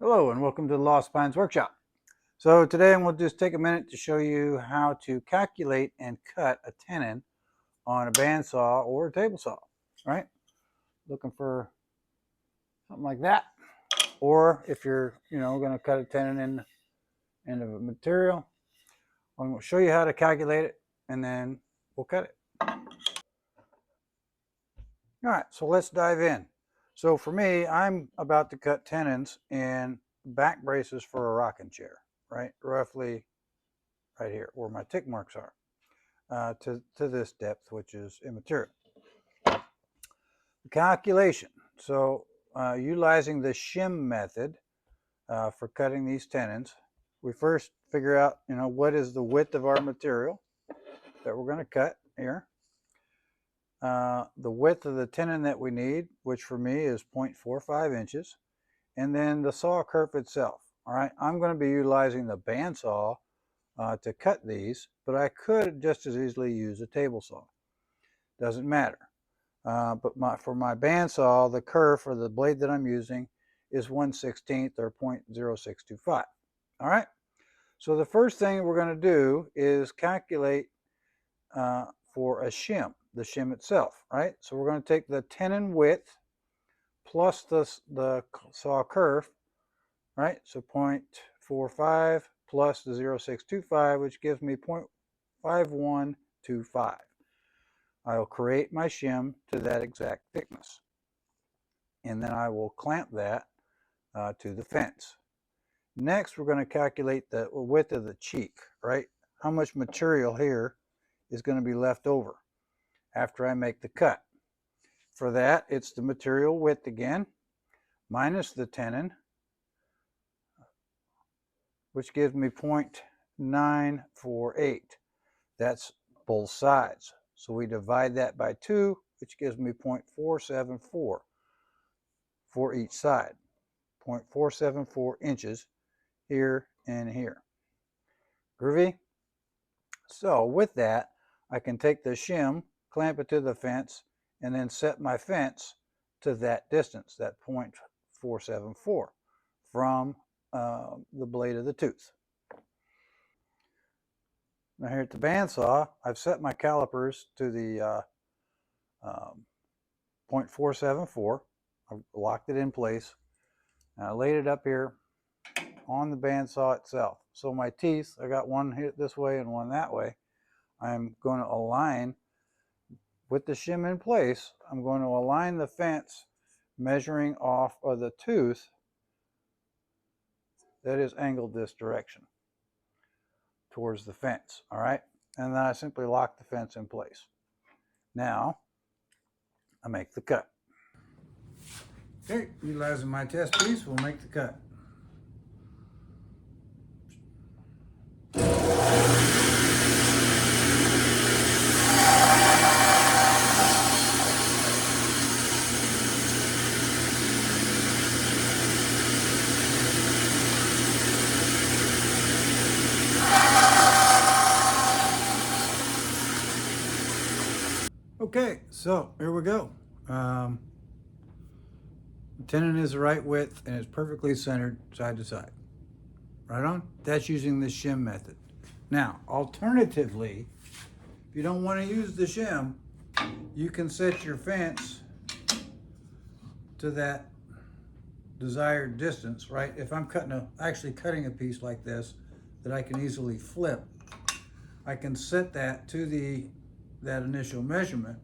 Hello and welcome to the Lost Spines Workshop. So today I'm going to just take a minute to show you how to calculate and cut a tenon on a bandsaw or a table saw, right? Looking for something like that. Or if you're, going to cut a tenon into a material, I'm going to show you how to calculate it and then we'll cut it. All right, so let's dive in. So for me, I'm about to cut tenons in back braces for a rocking chair, right? Roughly right here where my tick marks are, to this depth, which is immaterial. The calculation. So utilizing the shim method for cutting these tenons, we first figure out, what is the width of our material that we're going to cut here. The width of the tenon that we need, which for me is 0.45 inches, and then the saw kerf itself. All right, I'm going to be utilizing the bandsaw to cut these, but I could just as easily use a table saw. Doesn't matter. But for my bandsaw, the kerf for the blade that I'm using is 1/16 or 0.0625. All right. So the first thing we're going to do is calculate for a shim, the shim itself, right? So we're going to take the tenon width plus the saw kerf, right? So 0.45 plus the 0.625, which gives me 0.5125. I'll create my shim to that exact thickness. And then I will clamp that to the fence. Next, we're going to calculate the width of the cheek, right? How much material here is going to be left over after I make the cut. For that, it's the material width again, minus the tenon, which gives me 0.948. That's both sides. So we divide that by 2, which gives me 0.474 for each side. 0.474 inches here and here. Groovy? So with that, I can take the shim, clamp it to the fence, and then set my fence to that distance, that 0.474 from the blade of the tooth. Now here at the bandsaw, I've set my calipers to the 0.474. I've locked it in place. And I laid it up here on the bandsaw itself. So my teeth, I got one here this way and one that way. I'm going to align with the shim in place. I'm going to align the fence measuring off of the tooth that is angled this direction towards the fence. All right. And then I simply lock the fence in place. Now I make the cut. Okay, utilizing my test piece, we'll make the cut. Okay, so here we go. The tenon is the right width and it's perfectly centered side to side. Right on? That's using the shim method. Now, alternatively, if you don't want to use the shim, you can set your fence to that desired distance, right? If I'm actually cutting a piece like this that I can easily flip, I can set that to that initial measurement,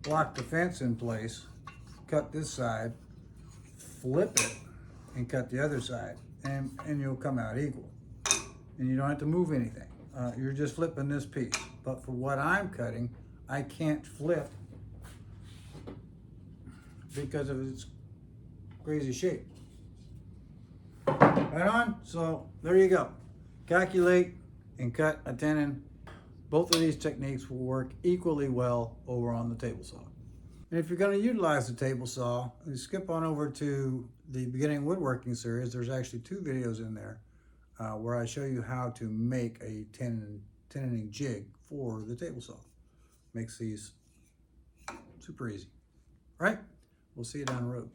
lock the fence in place, cut this side, flip it, and cut the other side, and you'll come out equal. And you don't have to move anything. You're just flipping this piece. But for what I'm cutting, I can't flip because of its crazy shape. Right on? So there you go. Calculate and cut a tenon. Both of these techniques will work equally well over on the table saw. And if you're going to utilize the table saw, you skip on over to the beginning woodworking series. There's actually 2 videos in there where I show you how to make a tenoning jig for the table saw. Makes these super easy. All right? We'll see you down the road.